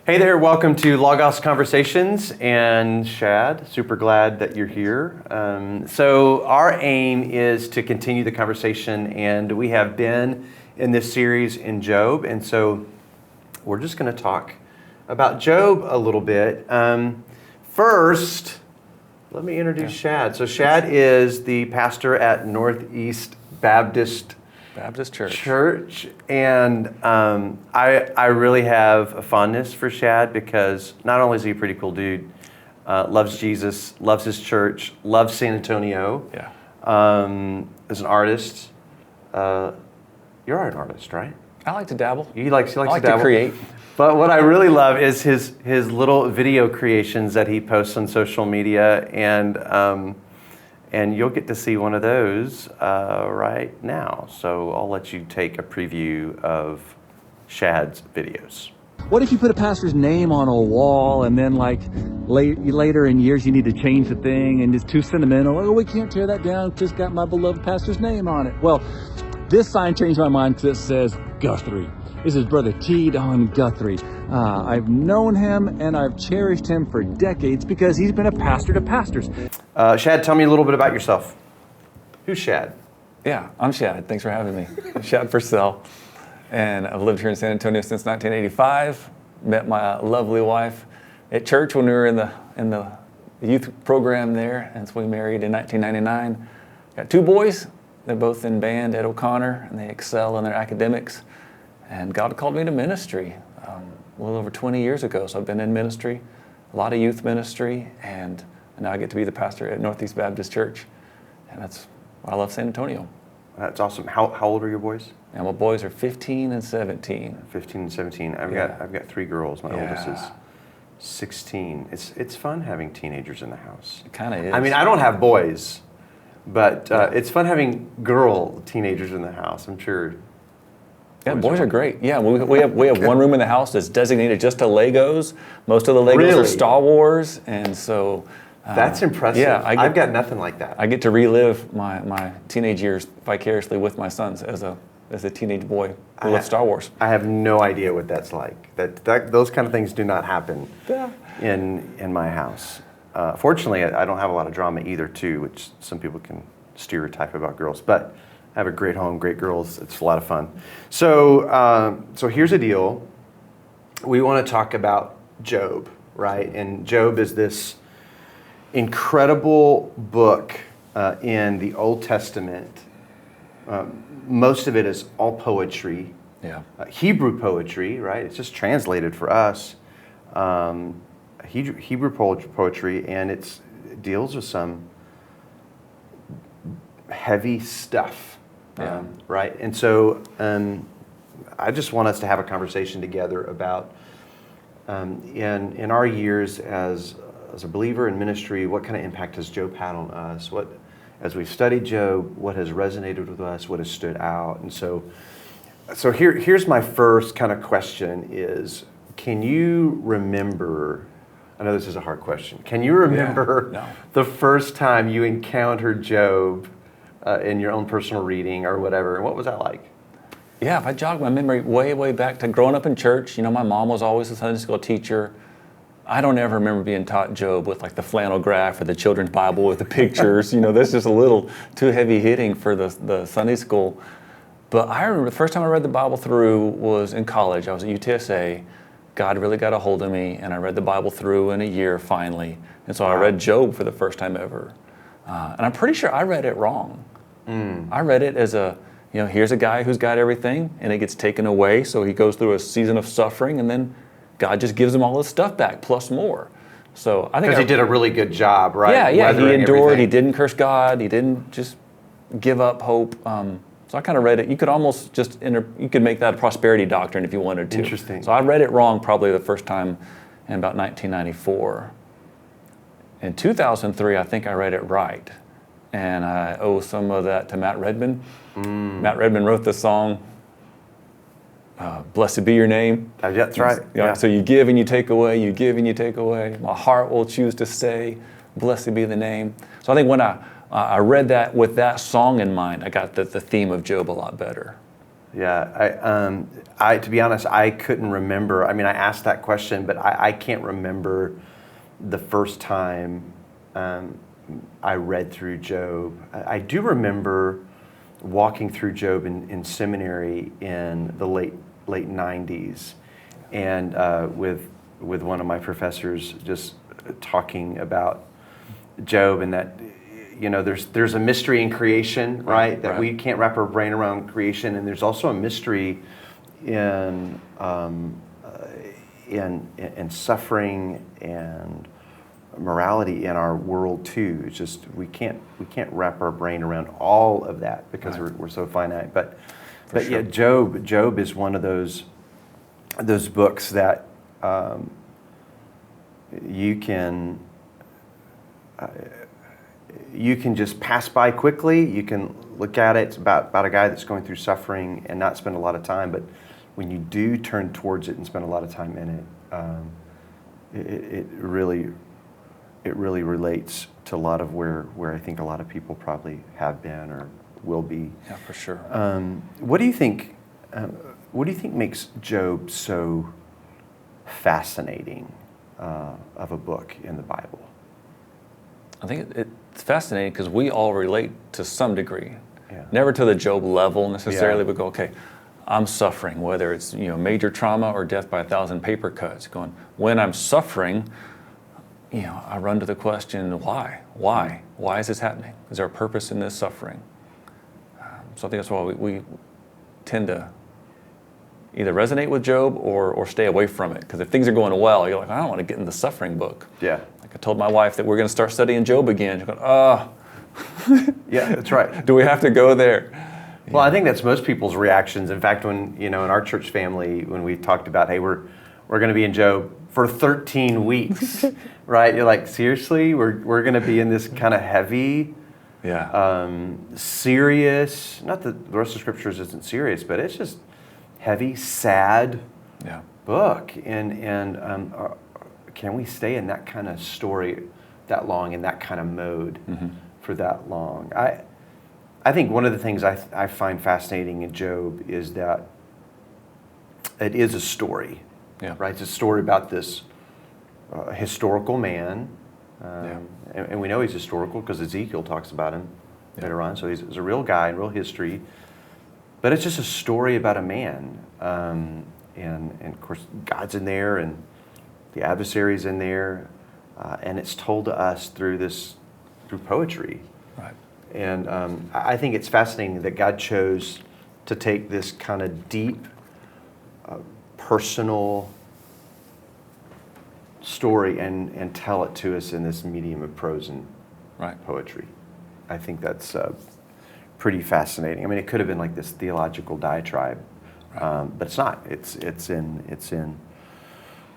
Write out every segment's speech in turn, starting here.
Hey there, welcome to LOGOS Conversations, and Shad, super glad that you're here. So our aim is to continue the conversation, and we have been in this series in Job, and so we're just going to talk about Job a little bit. First, let me introduce Shad. So Shad is the pastor at Northeast Baptist Church, and I really have a fondness for Shad because not only is he a pretty cool dude, loves Jesus, loves his church, loves San Antonio. Yeah. As an artist, you're an artist, right? I like to dabble. He likes I like to dabble. to create. But what I really love is his little video creations that he posts on social media, and you'll get to see one of those right now. So I'll let you take a preview of Shad's videos. What if you put a pastor's name on a wall and then later in years you need to change the thing and it's too sentimental? Oh, we can't tear that down. It's just got my beloved pastor's name on it. Well, this sign changed my mind because it says Guthrie. This is Brother T. Don Guthrie. I've known him and I've cherished him for decades because he's been a pastor to pastors. Shad, tell me a little bit about yourself. Who's Shad? Yeah, I'm Shad. Thanks for having me. Shad Purcell. And I've lived here in San Antonio since 1985. Met my lovely wife at church when we were in the youth program there, and so we married in 1999. Got two boys. They're both in band at O'Connor, and they excel in their academics. And God called me to ministry a little over 20 years ago. So I've been in ministry, a lot of youth ministry, and now I get to be the pastor at Northeast Baptist Church. And that's why I love San Antonio. That's awesome. How old are your boys? And my boys are 15 and 17. 15 and 17. I've got three girls. My oldest is 16. It's fun having teenagers in the house. It kind of is. I mean, I don't have boys, but it's fun having girl teenagers in the house, I'm sure. Yeah, boys are great. Yeah, we have one room in the house that's designated just to Legos. Most of the Legos Really? are Star Wars, and so That's impressive. Yeah, I've got nothing like that. I get to relive my teenage years vicariously with my sons as a teenage boy who loves Star Wars. I have no idea what that's like. That those kind of things do not happen in my house. Fortunately, I don't have a lot of drama either, too, which some people can stereotype about girls. But I have a great home, great girls. It's a lot of fun. So here's the deal. We want to talk about Job, right? And Job is this incredible book in the Old Testament. Most of it is all poetry. Yeah. Hebrew poetry, right? It's just translated for us. Hebrew poetry, and it deals with some heavy stuff. Right? And so I just want us to have a conversation together about in our years as a believer in ministry, what kind of impact has Job had on us? As we've studied Job, what has resonated with us? What has stood out? And so here's my first kind of question is, can you remember, I know this is a hard question, can you remember the first time you encountered Job in your own personal reading or whatever? What was that like? Yeah, if I jog my memory way back to growing up in church, my mom was always a Sunday school teacher. I don't ever remember being taught Job with like the flannel graph or the children's Bible with the pictures. That's just a little too heavy hitting for the Sunday school. But I remember the first time I read the Bible through was in college. I was at UTSA. God really got a hold of me, and I read the Bible through in a year finally. And so I read Job for the first time ever. And I'm pretty sure I read it wrong. I read it as here's a guy who's got everything, and it gets taken away, so he goes through a season of suffering, and then God just gives him all his stuff back, plus more. So I think because he did a really good job, right? Yeah, he endured. Everything. He didn't curse God. He didn't just give up hope. So I kind of read it. You could almost you could make that a prosperity doctrine if you wanted to. Interesting. So I read it wrong probably the first time in about 1994. In 2003, I think I read it right. And I owe some of that to Matt Redman. Matt Redman wrote the song, Blessed Be Your Name. That's right. Yeah. So you give and you take away, you give and you take away. My heart will choose to say, blessed be the name. So I think when I read that with that song in mind, I got the theme of Job a lot better. Yeah. I to be honest, I couldn't remember. I mean, I asked that question, but I can't remember the first time I read through Job. I do remember walking through Job in seminary in the late 90s, and with one of my professors just talking about Job, and that there's a mystery in creation, right? That we can't wrap our brain around creation, and there's also a mystery in suffering and morality in our world too. It's just we can't wrap our brain around all of that because we're so finite. But Sure. yeah, Job is one of those books that you can just pass by quickly. You can look at it. It's about a guy that's going through suffering and not spend a lot of time. But when you do turn towards it and spend a lot of time in it, it really relates to a lot of where I think a lot of people probably have been or will be. Yeah, for sure. What do you think? What do you think makes Job so fascinating of a book in the Bible? I think it's fascinating because we all relate to some degree. Yeah. Never to the Job level necessarily, Yeah. but go, okay, I'm suffering, whether it's major trauma or death by 1,000 paper cuts. Going, when I'm suffering, I run to the question, why? Why is this happening? Is there a purpose in this suffering? So I think that's why we tend to either resonate with Job or stay away from it. Because if things are going well, you're like, I don't want to get in the suffering book. Yeah. Like I told my wife that we're going to start studying Job again. She's going, Yeah, that's right. do we have to go there? Well, I think that's most people's reactions. In fact, when in our church family, when we talked about, hey, we're going to be in Job for 13 weeks, right? You're like, seriously, we're going to be in this kind of heavy, serious. Not that the rest of Scriptures isn't serious, but it's just heavy, sad book. And can we stay in that kind of story that long, in that kind of mode for that long? I think one of the things I find fascinating in Job is that it is a story, right? It's a story about this historical man, and we know he's historical because Ezekiel talks about him later on. So he's a real guy in real history, but it's just a story about a man, and of course God's in there, and the adversary's in there, and it's told to us through poetry. Right. And I think it's fascinating that God chose to take this kind of deep, personal story and tell it to us in this medium of prose and poetry. I think that's pretty fascinating. I mean, it could have been like this theological diatribe, but it's not. It's in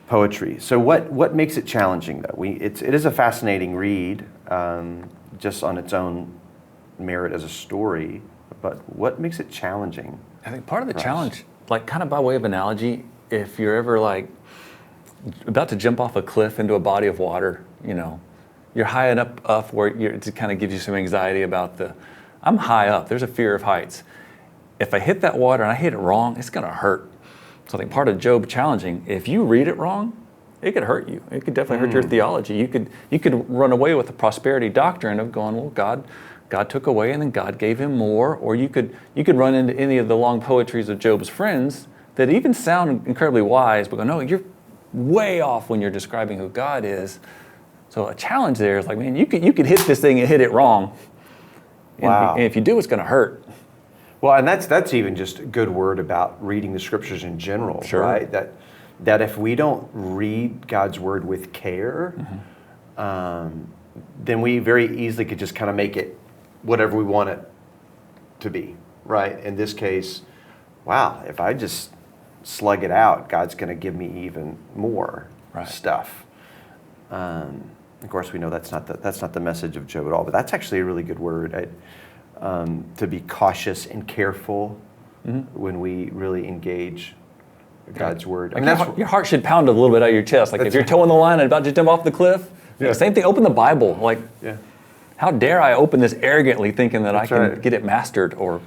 poetry. So what makes it challenging, though? It is a fascinating read, just on its own merit as a story, but what makes it challenging? I think part of the challenge, like kind of by way of analogy, if you're ever like about to jump off a cliff into a body of water, you're high up where it kind of gives you some anxiety about I'm high up, there's a fear of heights. If I hit that water and I hit it wrong, it's gonna hurt. So I think part of Job challenging, if you read it wrong, it could hurt you. It could definitely hurt your theology. You could run away with the prosperity doctrine of going, well, God took away and then God gave him more. Or you could run into any of the long poetries of Job's friends that even sound incredibly wise, but go, no, you're way off when you're describing who God is. So a challenge there is like, man, you could hit this thing and hit it wrong. Wow. And if you do, it's going to hurt. Well, and that's even just a good word about reading the Scriptures in general, right? That if we don't read God's Word with care, then we very easily could just kind of make it whatever we want it to be, right? In this case, wow, if I just slug it out, God's going to give me even more stuff. Of course, we know that's not the message of Job at all, but that's actually a really good word. To be cautious and careful when we really engage God's Word. Like your heart should pound a little bit out of your chest. Like if you're toeing the line and about to jump off the cliff, same thing, open the Bible. Like, how dare I open this arrogantly thinking that I can get it mastered? Or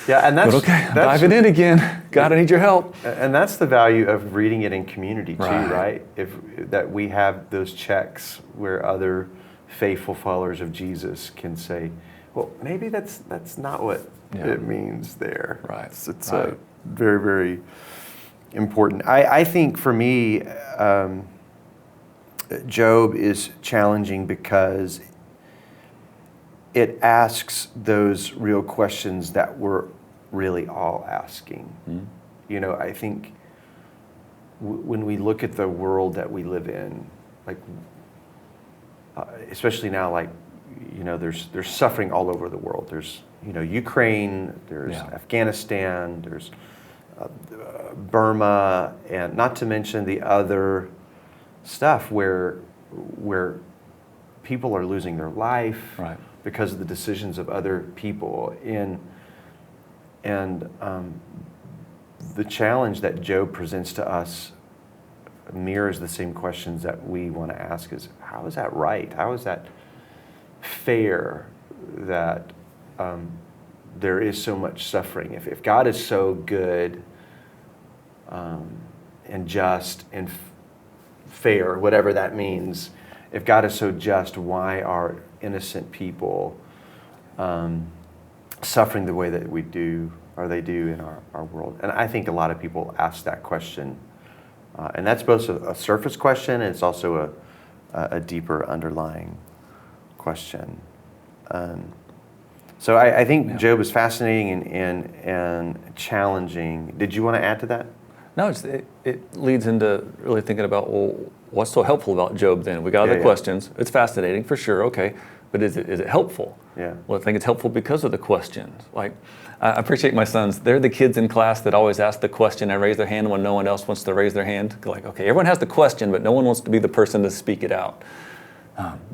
Yeah, and that's But okay, I'm that's diving in again. God, I need your help. and that's the value of reading it in community too, Right. right? If that we have those checks where other faithful followers of Jesus can say, well, maybe that's not what it means there. Right. It's Right. very, very important. I think for me, Job is challenging because it asks those real questions that we're really all asking. Mm-hmm. You know, I think when we look at the world that we live in, like, especially now, like, you know, there's suffering all over the world. There's, you know, Ukraine, there's Afghanistan, there's Burma, and not to mention the other stuff where people are losing their life because of the decisions of other people. And the challenge that Job presents to us mirrors the same questions that we want to ask: is how is that right? How is that fair that there is so much suffering? If God is so good and just and fair, whatever that means, if God is so just, why are innocent people suffering the way that we do, or they do in our world? And I think a lot of people ask that question. And that's both a surface question, and it's also a deeper underlying question. So I think Job is fascinating and challenging. Did you want to add to that? No, it leads into really thinking about, well, what's so helpful about Job then? We got the questions. It's fascinating for sure, okay. But is it helpful? Yeah. Well, I think it's helpful because of the questions. Like, I appreciate my sons. They're the kids in class that always ask the question and raise their hand when no one else wants to raise their hand. Like, okay, everyone has the question, but no one wants to be the person to speak it out.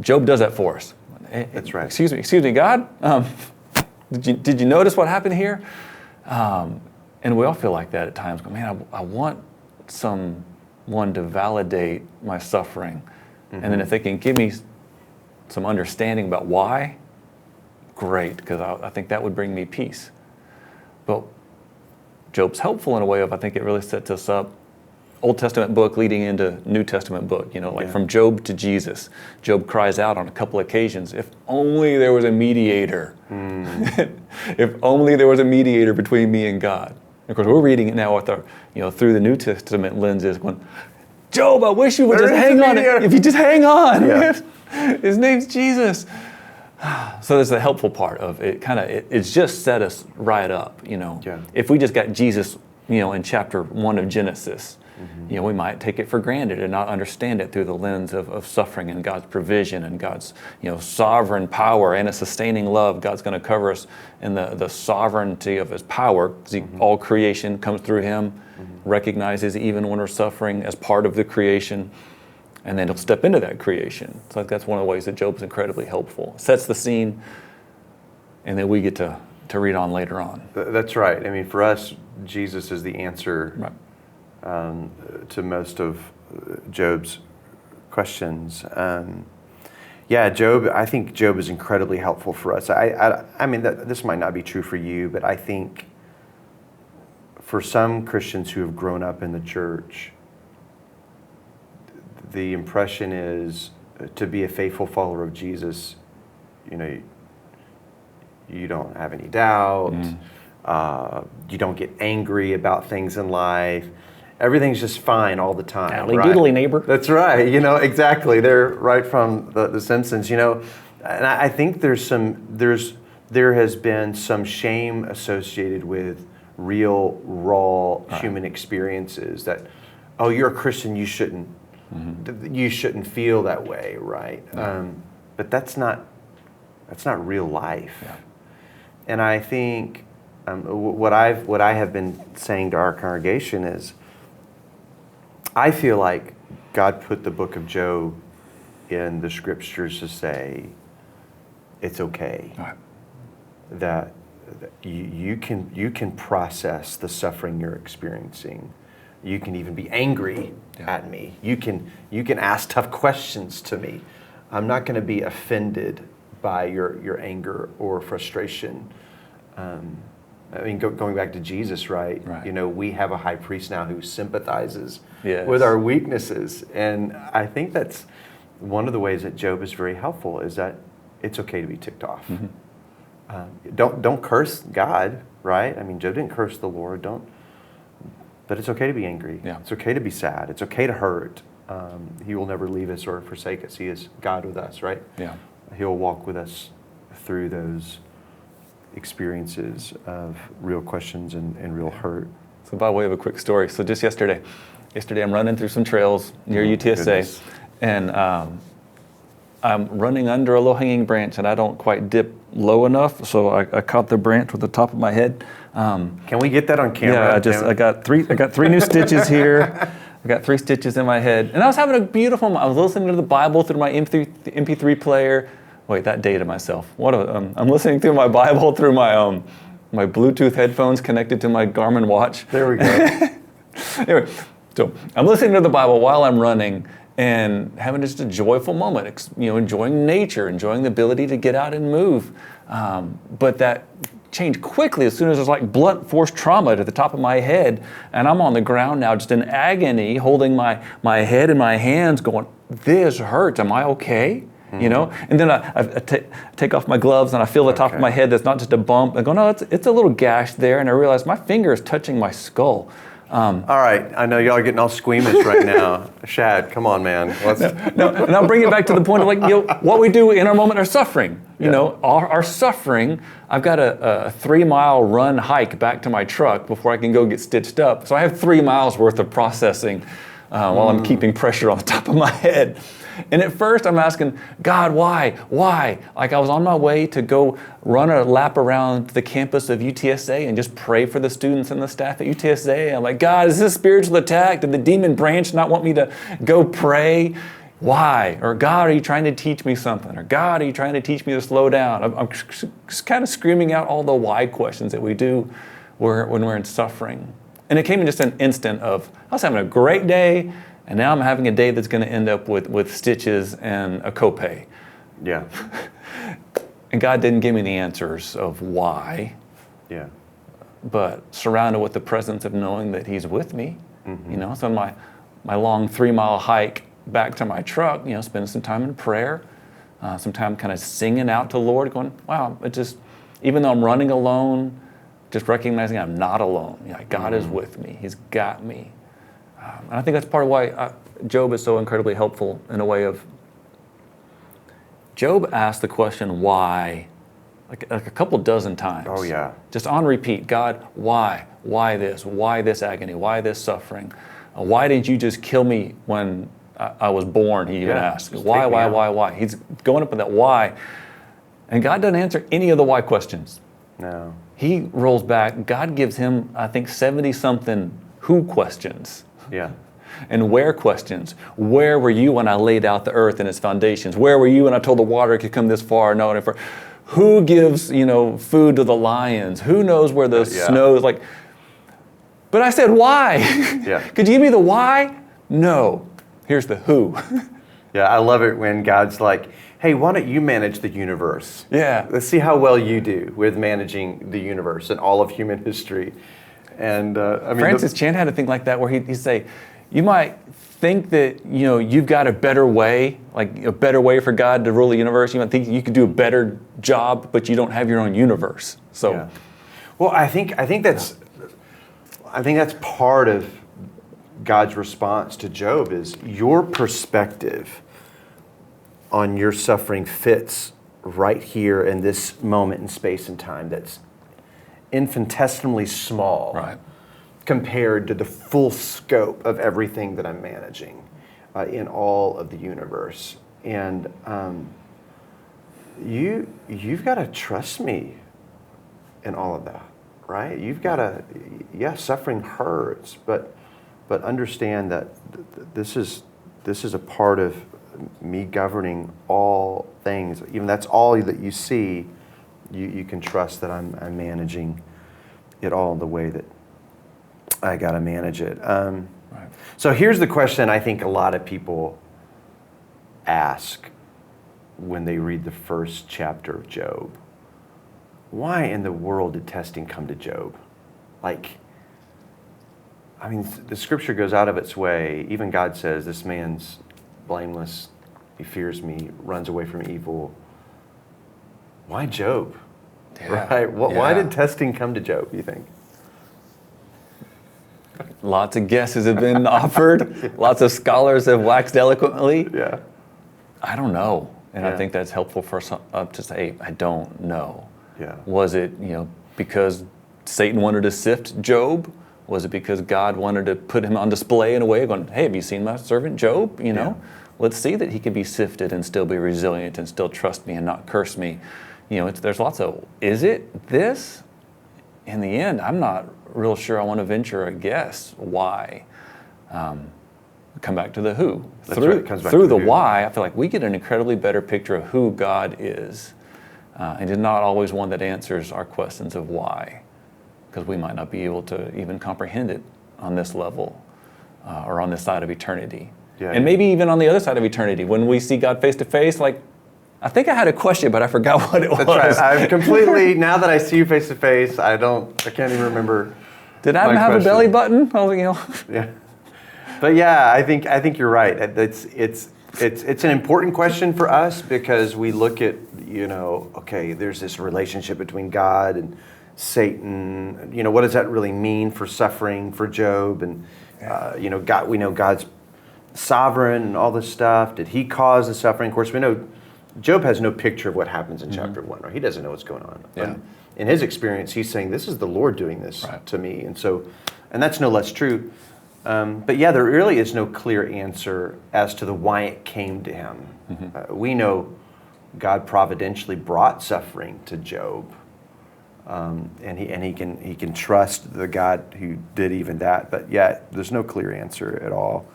Job does that for us. That's right. Excuse me, God. Did you notice what happened here? And we all feel like that at times. Man, I want someone to validate my suffering. Mm-hmm. And then if they can give me some understanding about why, great, because I think that would bring me peace. But Job's helpful in a way of, I think it really sets us up, Old Testament book leading into New Testament book, you know, like from Job to Jesus. Job cries out on a couple occasions, if only there was a mediator. If only there was a mediator between me and God. Of course, we're reading it now with our, you know, through the New Testament lenses, going, Job, I wish you would just hang on. If you just hang on, man. His name's Jesus. So there's the helpful part of it. It's just set us right up, you know. Yeah. If we just got Jesus, you know, in chapter 1 of Genesis, you know, we might take it for granted and not understand it through the lens of suffering and God's provision and God's, you know, sovereign power and a sustaining love. God's going to cover us in the sovereignty of His power, because all creation comes through Him, recognizes even when we're suffering as part of the creation, and then He'll step into that creation. So that's one of the ways that Job is incredibly helpful. Sets the scene, and then we get to read on later on. That's right. I mean, for us, Jesus is the answer. Right. To most of Job's questions. Job, I think Job is incredibly helpful for us. I mean, this might not be true for you, but I think for some Christians who have grown up in the church, the impression is to be a faithful follower of Jesus, you know, you don't have any doubt, you don't get angry about things in life. Everything's just fine all the time. Howdy doodly, neighbor. That's right. You know, exactly. They're right from the Simpsons. You know, and I think there has been some shame associated with real, raw human experiences. That, oh, you're a Christian, you shouldn't feel that way, right? But that's not real life. Yeah. And I think what I have been saying to our congregation is, I feel like God put the book of Job in the scriptures to say it's okay. Right. That you can process the suffering you're experiencing. You can even be angry at me. You can ask tough questions to me. I'm not going to be offended by your anger or frustration. I mean, going back to Jesus, right? Right. You know, we have a high priest now who sympathizes Yes. with our weaknesses. And I think that's one of the ways that Job is very helpful, is that it's okay to be ticked off. Don't curse God, right? I mean, Job didn't curse the Lord. But it's okay to be angry. Yeah. It's okay to be sad. It's okay to hurt. He will never leave us or forsake us. He is God with us, right? Yeah. He'll walk with us through those experiences of real questions and real hurt. So by way of a quick story, so just yesterday I'm running through some trails near UTSA, Goodness. and I'm running under a low-hanging branch, and I don't quite dip low enough, so I caught the branch with the top of my head. Can we get that on camera? Yeah, I got three new stitches here. I got 3 stitches in my head, and I was having a beautiful moment. I was listening to the Bible through my MP3 player. Wait, that dated myself. I'm listening through my Bible through my my Bluetooth headphones connected to my Garmin watch. There we go. Anyway, so I'm listening to the Bible while I'm running and having just a joyful moment, enjoying nature, enjoying the ability to get out and move. But that changed quickly as soon as there's like blunt force trauma to the top of my head, and I'm on the ground now just in agony, holding my head in my hands going, this hurts, am I okay? You know, and then I take off my gloves and I feel the top of my head that's not just a bump. I go, no, it's a little gash there, and I realize my finger is touching my skull. All right, I know y'all are getting all squeamish right now. Shad, come on, man. No, and I'll bring it back to the point of what we do in our moment of suffering. You know, our suffering. I've got a 3-mile run hike back to my truck before I can go get stitched up. So I have 3 miles worth of processing while I'm keeping pressure on the top of my head. And at first I'm asking, God, why? Like I was on my way to go run a lap around the campus of UTSA and just pray for the students and the staff at UTSA. I'm like, God, is this a spiritual attack? Did the demon branch not want me to go pray? Why? Or God, are you trying to teach me something? Or God, are you trying to teach me to slow down? I'm kind of screaming out all the why questions that we do when we're in suffering. And it came in just an instant of, I was having a great day, and now I'm having a day that's going to end up with stitches and a copay. Yeah. And God didn't give me the answers of why. Yeah. But surrounded with the presence of knowing that He's with me. So my long 3-mile hike back to my truck, spending some time in prayer, some time kind of singing out to the Lord, going, wow, even though I'm running alone, just recognizing I'm not alone. God is with me. He's got me. And I think that's part of why Job is so incredibly helpful in a way of, Job asked the question, why, like a couple dozen times. Oh, yeah. Just on repeat, God, why? Why this? Why this agony? Why this suffering? Why didn't you just kill me when I was born, he even asked. Why? He's going up with that why. And God doesn't answer any of the why questions. No. He rolls back. God gives him, I think, 70-something who questions. Yeah. And where questions. Where were you when I laid out the earth and its foundations? Where were you when I told the water it could come this far? No, and who gives, food to the lions? Who knows where the snow is? But I said, why? Yeah. Could you give me the why? No. Here's the who. Yeah, I love it when God's like, hey, why don't you manage the universe? Yeah. Let's see how well you do with managing the universe and all of human history. And Francis Chan had a thing like that where he'd say, you might think that you've got a better way, like a better way for God to rule the universe. You might think you could do a better job, but you don't have your own universe. So, yeah. Well, I think that's part of God's response to Job is your perspective on your suffering fits right here in this moment in space and time that's infinitesimally small, right, compared to the full scope of everything that I'm managing in all of the universe. And you've got to trust me in all of that, right? You've got to, suffering hurts, but understand that this is a part of me governing all things. Even that's all that you see, you can trust that I'm managing it all the way that I got to manage it. Right. So here's the question I think a lot of people ask when they read the first chapter of Job. why in the world did testing come to Job? Like, I mean, the scripture goes out of its way. Even God says, this man's blameless. He fears me, runs away from evil. Why Job? Yeah. Right? Why Yeah. did testing come to Job, you think? Lots of guesses have been offered. Lots of scholars have waxed eloquently. Yeah. I don't know. And Yeah. I think that's helpful for us to say, I don't know. Yeah. Was it, because Satan wanted to sift Job? Was it because God wanted to put him on display in a way, going, hey, have you seen my servant Job? Yeah. Let's see that he can be sifted and still be resilient and still trust me and not curse me. There's lots of, is it this? In the end, I'm not real sure I want to venture a guess why. Come back to the who. That's right. It comes back through to the who. why, I feel like we get an incredibly better picture of who God is. And he's not always one that answers our questions of why, because we might not be able to even comprehend it on this level or on this side of eternity. Yeah. And maybe even on the other side of eternity, when we see God face to face, like, I think I had a question, but I forgot what it was. That's right. I've completely, now that I see you face to face, I can't even remember. Did Adam have a belly button? I was, Yeah. But yeah, I think you're right. It's an important question for us because we look at, okay, there's this relationship between God and Satan. What does that really mean for suffering for Job? And God, we know God's sovereign and all this stuff. Did he cause the suffering? Of course, we know Job has no picture of what happens in chapter 1, right? He doesn't know what's going on. Yeah. In his experience, he's saying, this is the Lord doing this Right. to me. And that's no less true. But yeah, there really is no clear answer as to the why it came to him. Mm-hmm. We know God providentially brought suffering to Job. And he can trust the God who did even that. But yeah, there's no clear answer at all.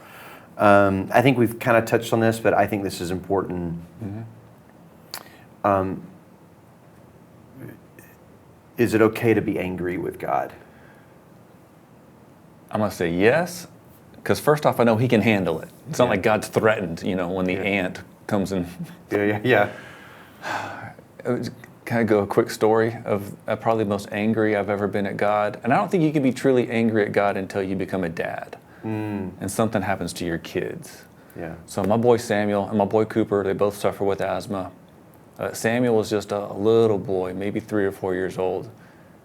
I think we've kind of touched on this, but I think this is important. Mm-hmm. Is it okay to be angry with God? I'm going to say yes, because first off, I know he can handle it. It's not like God's threatened, when the ant comes in. Yeah. Can I go a quick story of probably the most angry I've ever been at God? And I don't think you can be truly angry at God until you become a dad and something happens to your kids. Yeah. So my boy Samuel and my boy Cooper, they both suffer with asthma. Samuel was just a little boy, maybe 3 or 4 years old,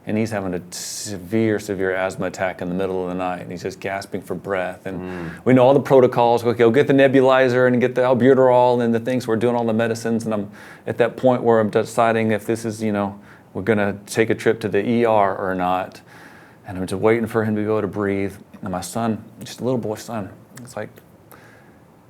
and he's having a severe asthma attack in the middle of the night, and he's just gasping for breath. And we know all the protocols. Okay, go get the nebulizer and get the albuterol and the things. We're doing all the medicines, and I'm at that point where I'm deciding if this is, we're going to take a trip to the ER or not. And I'm just waiting for him to be able to breathe. And my son, just a little boy son, it's like,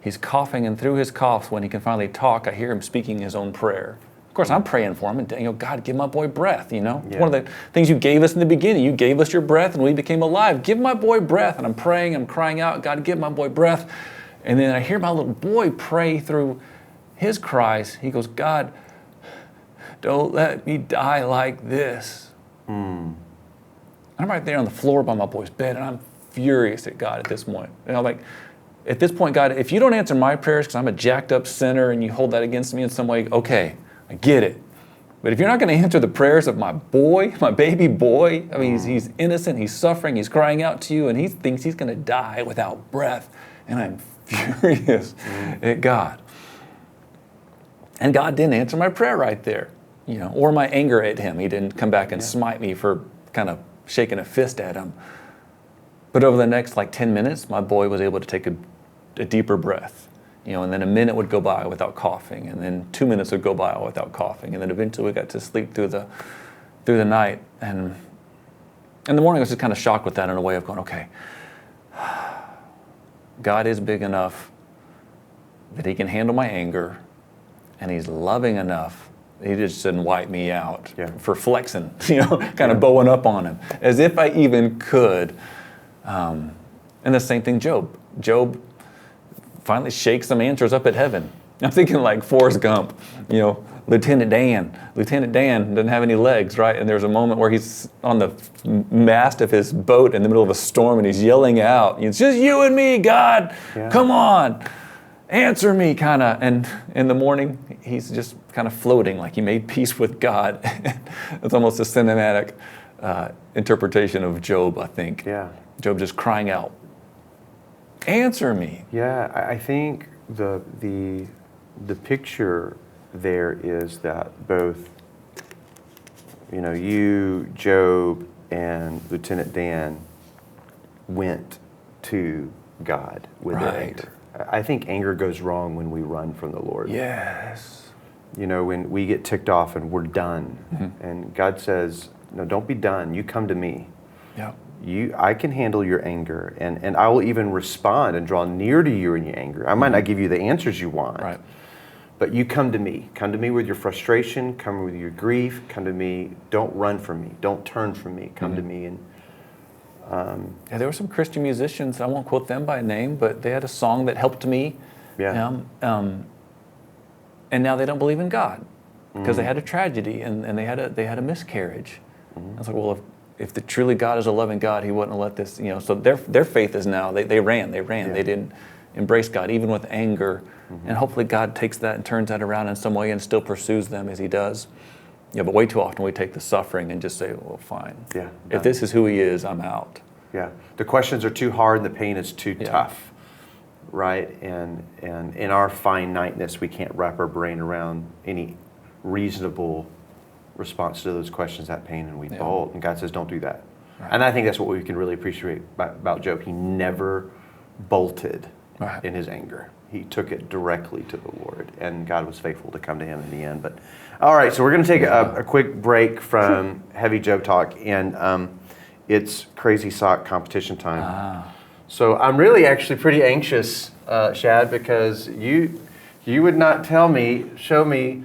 he's coughing, and through his coughs, when he can finally talk, I hear him speaking his own prayer. Of course, I'm praying for him, and God, give my boy breath. It's one of the things you gave us in the beginning. You gave us your breath, and we became alive. Give my boy breath, and I'm praying, I'm crying out, God, give my boy breath. And then I hear my little boy pray through his cries. He goes, God, don't let me die like this. I'm right there on the floor by my boy's bed, and I'm furious at God at this point. And I'm like, at this point, God, if you don't answer my prayers because I'm a jacked up sinner and you hold that against me in some way, okay, I get it. But if you're not going to answer the prayers of my boy, my baby boy, I mean, he's innocent, he's suffering, he's crying out to you, and he thinks he's going to die without breath. And I'm furious at God. And God didn't answer my prayer right there, or my anger at him. He didn't come back and smite me for kind of shaking a fist at him. But over the next 10 minutes, my boy was able to take a deeper breath, and then a minute would go by without coughing, and then 2 minutes would go by without coughing, and then eventually we got to sleep through the night. And in the morning, I was just kind of shocked with that in a way of going, okay, God is big enough that he can handle my anger, and he's loving enough. He just didn't wipe me out for flexing, kind of bowing up on him, as if I even could. And the same thing, Job. Job finally shakes some answers up at heaven. I'm thinking like Forrest Gump, Lieutenant Dan. Lieutenant Dan doesn't have any legs, right? And there's a moment where he's on the mast of his boat in the middle of a storm and he's yelling out, it's just you and me, God, come on. answer me, kind of. And in the morning, he's just kind of floating, like he made peace with God. It's almost a cinematic interpretation of Job, I think. Yeah. Job just crying out, answer me. Yeah, I think the picture there is that both, you, Job, and Lieutenant Dan went to God with their anger. I think anger goes wrong when we run from the Lord. Yes. When we get ticked off and we're done, and God says, no, don't be done. You come to me. Yeah. I can handle your anger, and I will even respond and draw near to you in your anger. I might not give you the answers you want, Right. but you come to me. Come to me with your frustration. Come with your grief. Come to me. Don't run from me. Don't turn from me. Come to me. And Yeah, there were some Christian musicians, I won't quote them by name, but they had a song that helped me. Yeah. And now they don't believe in God because they had a tragedy and they had a miscarriage. I was like, well, if truly God is a loving God, He wouldn't have let this, so their faith is now, they ran. Yeah. They didn't embrace God, even with anger. And hopefully God takes that and turns that around in some way and still pursues them as He does. Yeah, but way too often we take the suffering and just say, well, fine. Yeah. If this is who He is, I'm out. Yeah. The questions are too hard and the pain is too tough, right? And in our finiteness, we can't wrap our brain around any reasonable response to those questions, that pain, and we bolt. And God says, don't do that. Right. And I think that's what we can really appreciate about Job. He never bolted in his anger. He took it directly to the Lord, and God was faithful to come to him in the end. But all right, so we're going to take a quick break from heavy Job talk, and it's crazy sock competition time. So I'm really actually pretty anxious, Shad, because you would not show me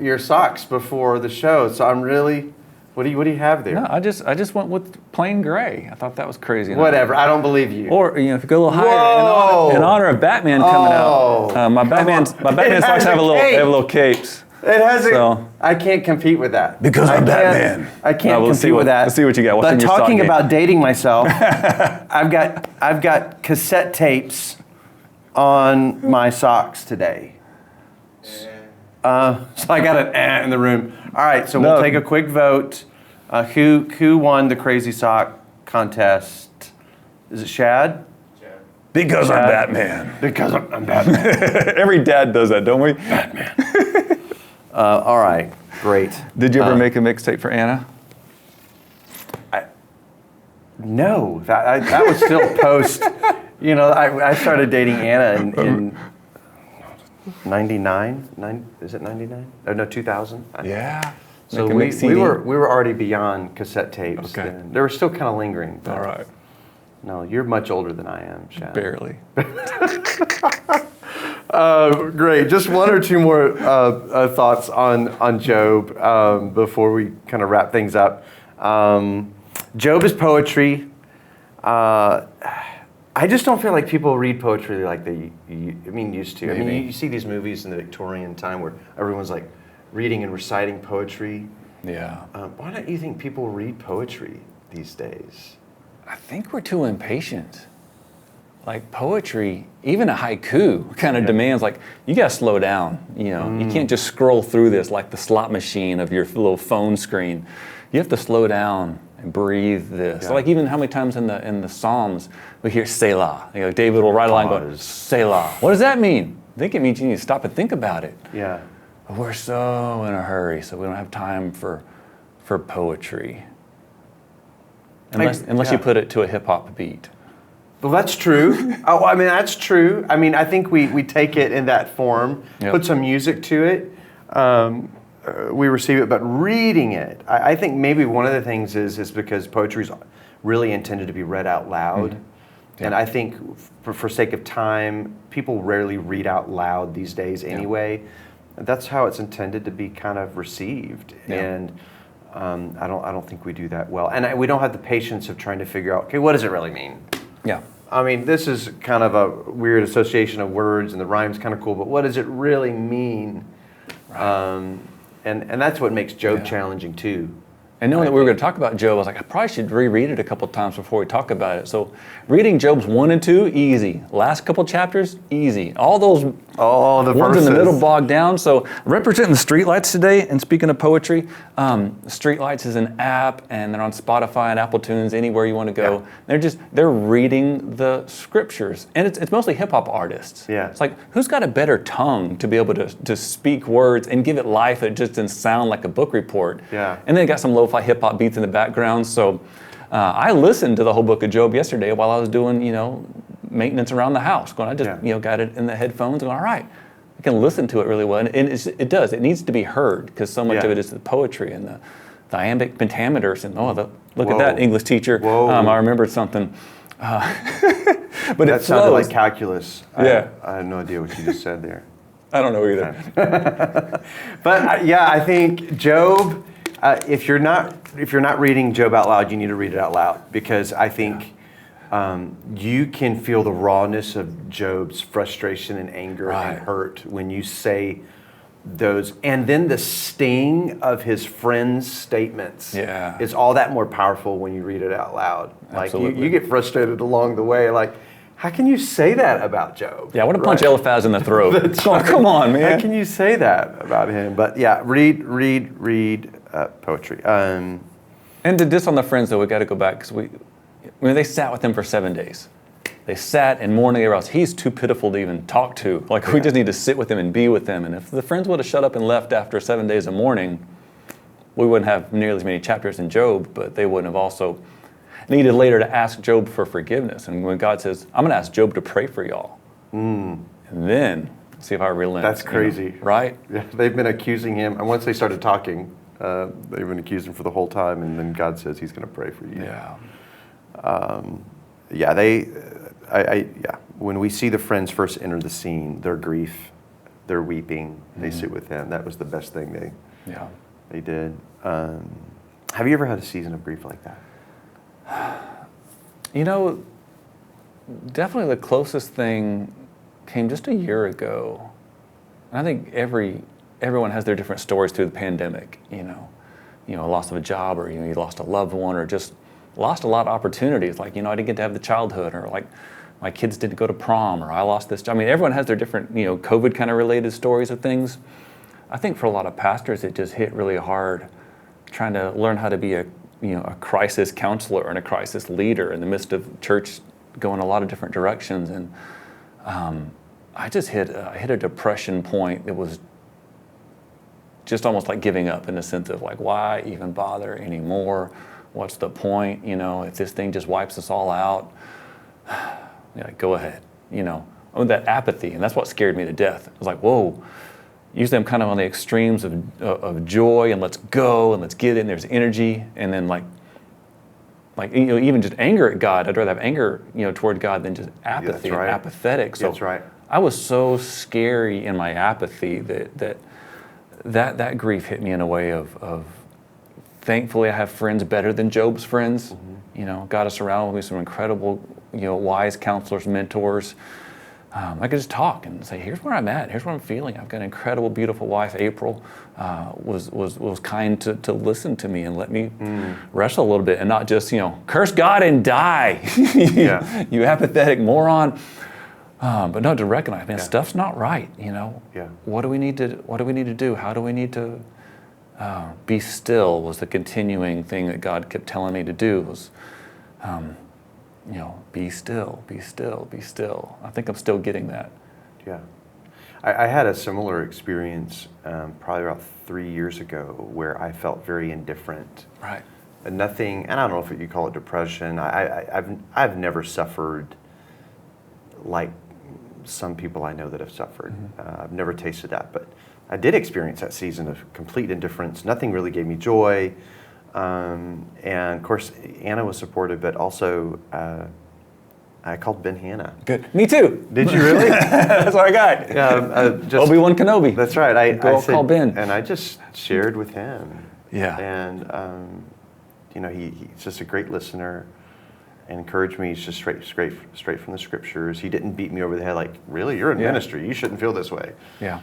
your socks before the show. So I'm really, what do you have there? No, I just went with plain gray. I thought that was crazy. Whatever, I don't believe you. Or if you go a little higher, in honor of Batman coming out, my Batman socks have a little capes. It has so, I can't compete with that. Because I'm Batman. I can't compete with that. Let's see what you got. What's but in your talking sock about dating myself, I've got cassette tapes on my socks today. So I got an in the room. All right, so we'll take a quick vote. Who won the crazy sock contest? Is it Shad? Because I'm Batman. Because I'm Batman. Every dad does that, don't we? Batman. All right, great. Did you ever make a mixtape for Anna? No, that was still post. I started dating Anna in 99. Is it 99? Oh, no, 2000. Yeah. So we were already beyond cassette tapes. Okay. Then. They were still kind of lingering. All right. No, you're much older than I am, Shad. Barely. Great. Just one or two more thoughts on Job before we kind of wrap things up. Job is poetry. I just don't feel like people read poetry like they used to. Maybe. I mean, you see these movies in the Victorian time where everyone's like reading and reciting poetry. Yeah. Why don't you think people read poetry these days? I think we're too impatient. Like poetry, even a haiku kind of demands you got to slow down. You can't just scroll through this like the slot machine of your little phone screen. You have to slow down and breathe this. Yeah. Like even how many times in the Psalms we hear Selah. David will write a line going, Selah. What does that mean? I think it means you need to stop and think about it. Yeah. But we're so in a hurry, so we don't have time for poetry. Unless you put it to a hip-hop beat. Well, that's true. That's true. I think we take it in that form, put some music to it, we receive it, but reading it, I think maybe one of the things is because poetry is really intended to be read out loud. Mm-hmm. Yeah. And I think for sake of time, people rarely read out loud these days anyway. Yeah. That's how it's intended to be kind of received. Yeah. And I don't think we do that well. And we don't have the patience of trying to figure out, okay, what does it really mean? Yeah. This is kind of a weird association of words and the rhyme's kind of cool, but what does it really mean? Right. And that's what makes Job challenging too. And knowing that we were going to talk about Job, I was like, I probably should reread it a couple times before we talk about it. So reading Job's 1 and 2, easy. Last couple chapters, easy. All those the ones verses in the middle bogged down. So representing the Streetlights today, and speaking of poetry, Streetlights is an app, and they're on Spotify and Apple Tunes, anywhere you want to go. Yeah. They're reading the scriptures. And it's mostly hip-hop artists. Yeah. It's like, who's got a better tongue to be able to speak words and give it life that just doesn't sound like a book report? Yeah. And then got some lo-fi hip-hop beats in the background. So I listened to the whole book of Job yesterday while I was doing, maintenance around the house. I just, got it in the headphones and going, all right, I can listen to it really well. And it does. It needs to be heard because so much of it is the poetry and the iambic pentameters. And look at that, English teacher. I remembered something. But that sounded like calculus. Yeah. I have no idea what you just said there. I don't know either. But I think Job, if you're not reading Job out loud, you need to read it out loud, because I think you can feel the rawness of Job's frustration and anger and hurt when you say those, and then the sting of his friends' statements is all that more powerful when you read it out loud. Like you get frustrated along the way, like, how can you say that about Job? Yeah, I want to punch Eliphaz in the throat. Come on, man. How can you say that about him? But yeah, read poetry. And to diss on the friends, though, we got to go back, because they sat with him for 7 days. They sat in mourning, or else he's too pitiful to even talk to. We just need to sit with him and be with him. And if the friends would have shut up and left after 7 days of mourning, we wouldn't have nearly as many chapters in Job, but they wouldn't have also needed later to ask Job for forgiveness. And when God says, I'm going to ask Job to pray for y'all. And then see if I relent. That's crazy. Right? Yeah, they've been accusing him. And once they started talking, they've been accusing him for the whole time. And then God says he's going to pray for you. Yeah. When we see the friends first enter the scene, their grief, their weeping, they sit with him. That was the best thing they did. Have you ever had a season of grief like that? Definitely the closest thing came just a year ago. And I think everyone has their different stories through the pandemic. Loss of a job, or you lost a loved one, or just lost a lot of opportunities. I didn't get to have the childhood, or my kids didn't go to prom, or I lost this job. Everyone has their different, COVID kind of related stories of things. I think for a lot of pastors, it just hit really hard trying to learn how to be a crisis counselor and a crisis leader in the midst of church going a lot of different directions. And I just hit a depression point that was just almost like giving up, in the sense of why even bother anymore? What's the point? If this thing just wipes us all out, go ahead. That apathy, and that's what scared me to death. I was like, whoa. Usually I'm kind of on the extremes of joy and let's go and let's get in. There's energy, and then even just anger at God. I'd rather have anger toward God than just apathy and apathetic. So that's right. I was so scary in my apathy that grief hit me in a way of thankfully I have friends better than Job's friends. God has surrounded me with some incredible wise counselors, mentors. I could just talk and say, here's where I'm at, here's what I'm feeling. I've got an incredible, beautiful wife. April was kind to listen to me and let me wrestle a little bit, and not just, curse God and die, you apathetic moron. But no, to recognize, man, stuff's not right. What do we need to do? How do we need to be still? Was the continuing thing that God kept telling me to do. Was be still, be still, be still. I think I'm still getting that. Yeah. I had a similar experience probably about 3 years ago, where I felt very indifferent. Right. And nothing, and I don't know if you call it depression. I've never suffered like some people I know that have suffered. I've never tasted that, but I did experience that season of complete indifference. Nothing really gave me joy. And of course, Anna was supportive, but also I called Ben Hanna. Good. Me too. Did you really? That's what I got. Obi-Wan Kenobi. That's right. I said, call Ben. And I just shared with him. Yeah. And he's just a great listener and encouraged me. He's just straight from the scriptures. He didn't beat me over the head like, really, you're in ministry. You shouldn't feel this way. Yeah.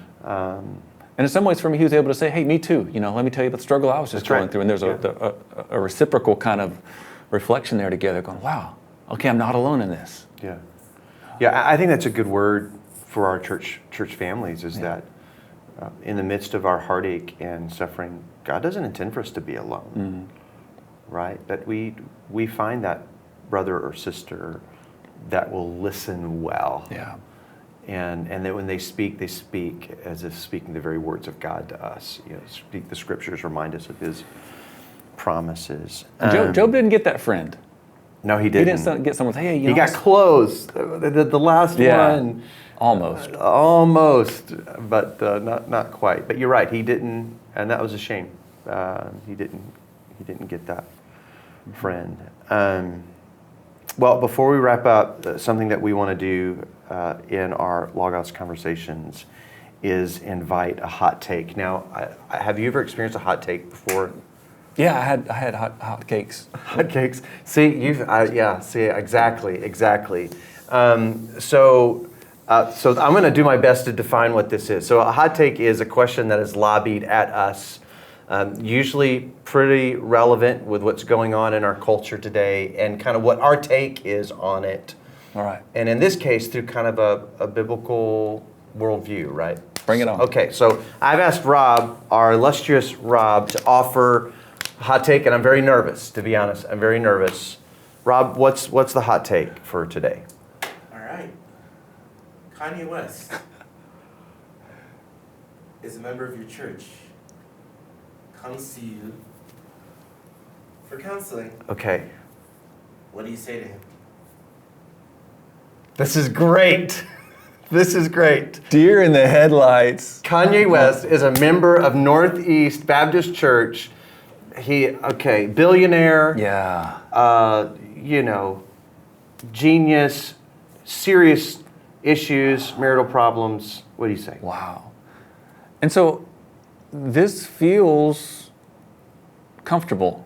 And in some ways, for me, he was able to say, hey, me too. Let me tell you about the struggle I was just going through. And there's a reciprocal kind of reflection there together going, wow, okay, I'm not alone in this. Yeah. Yeah, I think that's a good word for our church families is that in the midst of our heartache and suffering, God doesn't intend for us to be alone, right? That we find that brother or sister that will listen well. Yeah. And that when they speak as if speaking the very words of God to us. Speak the scriptures, remind us of his promises. Job didn't get that friend. No, he didn't. He didn't get someone say, hey, he got close. The last one. Almost, but not quite. But you're right, he didn't, and that was a shame. He didn't get that friend. Well, before we wrap up, something that we want to do in our Logos conversations is invite a hot take. Now, have you ever experienced a hot take before? Yeah, I had hot cakes. Hot cakes. See, exactly. So I'm going to do my best to define what this is. So a hot take is a question that is lobbied at us, usually pretty relevant with what's going on in our culture today and kind of what our take is on it. All right. And in this case, through kind of a biblical worldview, right? Bring it on. Okay, so I've asked Rob, our illustrious Rob, to offer a hot take, and I'm very nervous, to be honest. I'm very nervous. Rob, what's the hot take for today? All right. Kanye West is a member of your church, comes to you for counseling. Okay. What do you say to him? This is great. This is great. Deer in the headlights. Kanye West is a member of Northeast Baptist Church. Billionaire. Yeah. Genius, serious issues, marital problems. What do you say? Wow. And so this feels comfortable.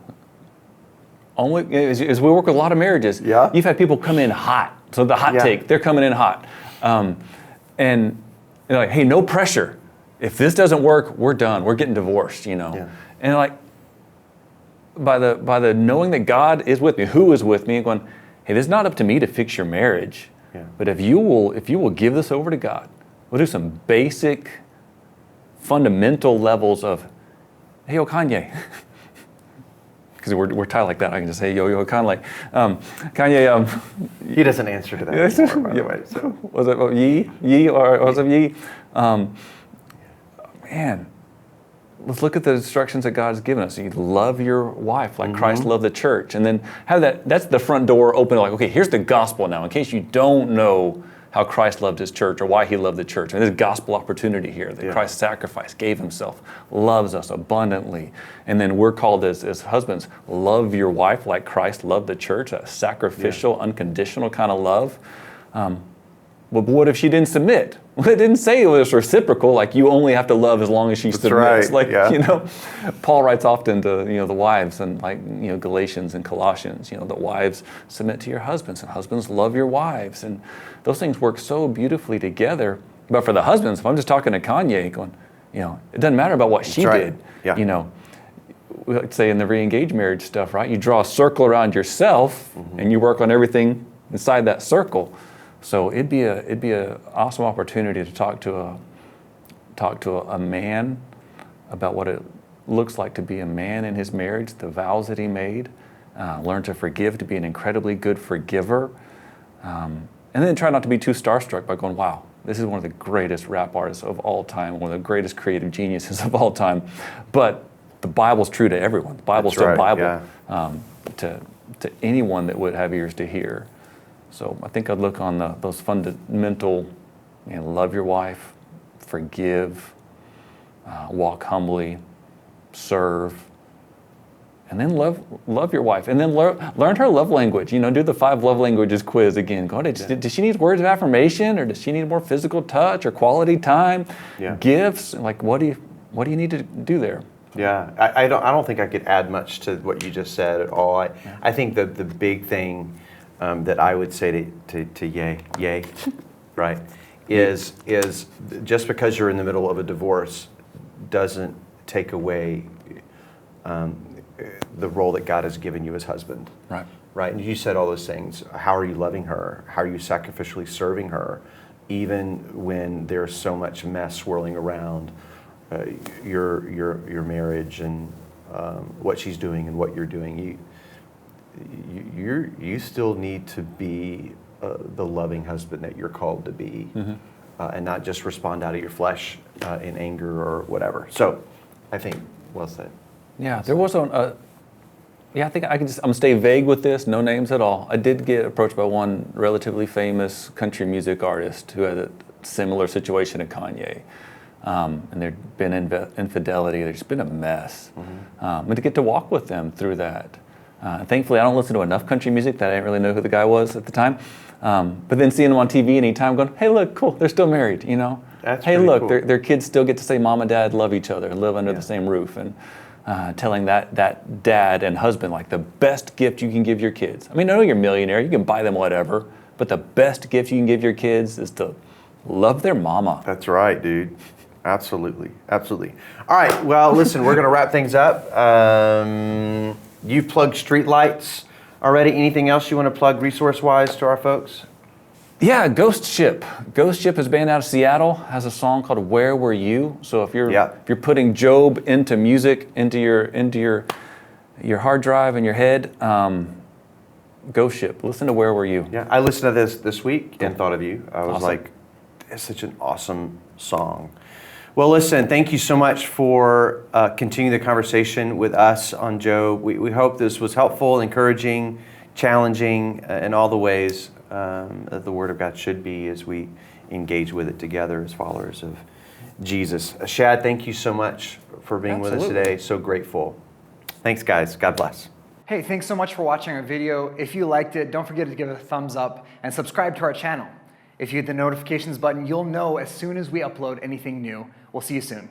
Only as we work with a lot of marriages, you've had people come in hot. So the hot take, they're coming in hot. And they're like, hey, no pressure. If this doesn't work, we're done. We're getting divorced, Yeah. And like, by the knowing that God is with me, who is with me, and going, hey, this is not up to me to fix your marriage. Yeah. But if you will give this over to God, we'll do some basic, fundamental levels of, hey, yo, Kanye. Because we're tied like that, I can just say, yo, Kanye. Kanye. He doesn't answer to that anymore, by the way. So. Was it ye, or was it ye? Man, let's look at the instructions that God's given us. You love your wife like Christ loved the church. And then have that's the front door open, like, okay, here's the gospel now, in case you don't know how Christ loved his church or why he loved the church. And there's a gospel opportunity here that Christ sacrificed, gave himself, loves us abundantly. And then we're called as husbands, love your wife like Christ loved the church, a sacrificial, unconditional kind of love. But what if she didn't submit? Well, it didn't say it was reciprocal, like you only have to love as long as she submits. Right. Paul writes often to the wives and Galatians and Colossians, the wives submit to your husbands and husbands love your wives. And those things work so beautifully together. But for the husbands, if I'm just talking to Kanye going, it doesn't matter about what she did. Yeah. We like to say in the re-engaged marriage stuff, right? You draw a circle around yourself and you work on everything inside that circle. So it'd be a awesome opportunity to talk to a man about what it looks like to be a man in his marriage, the vows that he made, learn to forgive, to be an incredibly good forgiver, and then try not to be too starstruck by going, wow, this is one of the greatest rap artists of all time, one of the greatest creative geniuses of all time. But the Bible's true to everyone. The Bible's still Bible to anyone that would have ears to hear. So I think I'd look on those fundamental, love your wife, forgive, walk humbly, serve, and then love your wife. And then learn her love language. Do the 5 love languages quiz again. Does she need words of affirmation, or does she need more physical touch or quality time, gifts? Like what do you need to do there? Yeah, I don't think I could add much to what you just said at all. I think the big thing that I would say to yay, right, is just because you're in the middle of a divorce doesn't take away the role that God has given you as husband. Right. Right. And you said all those things. How are you loving her? How are you sacrificially serving her, even when there's so much mess swirling around your marriage and what she's doing and what you're doing? You still need to be the loving husband that you're called to be, and not just respond out of your flesh in anger or whatever. So, I think well said. Yeah, there was I think I'm gonna stay vague with this, no names at all. I did get approached by one relatively famous country music artist who had a similar situation to Kanye. And there'd been infidelity, there's been a mess. And to get to walk with them through that. Thankfully, I don't listen to enough country music that I didn't really know who the guy was at the time. But then seeing them on TV anytime going, hey, look, cool, they're still married, you know? That's hey, pretty look, cool. their kids still get to say mom and dad love each other and live under the same roof. And telling that dad and husband, like, the best gift you can give your kids. I mean, I know you're a millionaire, you can buy them whatever, but the best gift you can give your kids is to love their mama. That's right, dude. Absolutely. Absolutely. All right. Well, listen, we're going to wrap things up. You've plugged Streetlights already. Anything else you want to plug resource-wise to our folks? Yeah, Ghost Ship. Ghost Ship is a band out of Seattle, has a song called "Where Were You?" So if you're putting Job into music, into your hard drive and your head, Ghost Ship. Listen to "Where Were You?" Yeah, I listened to this week and thought of you. I was like, it's such an awesome song. Well, listen, thank you so much for continuing the conversation with us on Job. We hope this was helpful, encouraging, challenging in all the ways that the Word of God should be as we engage with it together as followers of Jesus. Shad, thank you so much for being with us today. So grateful. Thanks, guys. God bless. Hey, thanks so much for watching our video. If you liked it, don't forget to give it a thumbs up and subscribe to our channel. If you hit the notifications button, you'll know as soon as we upload anything new. We'll see you soon.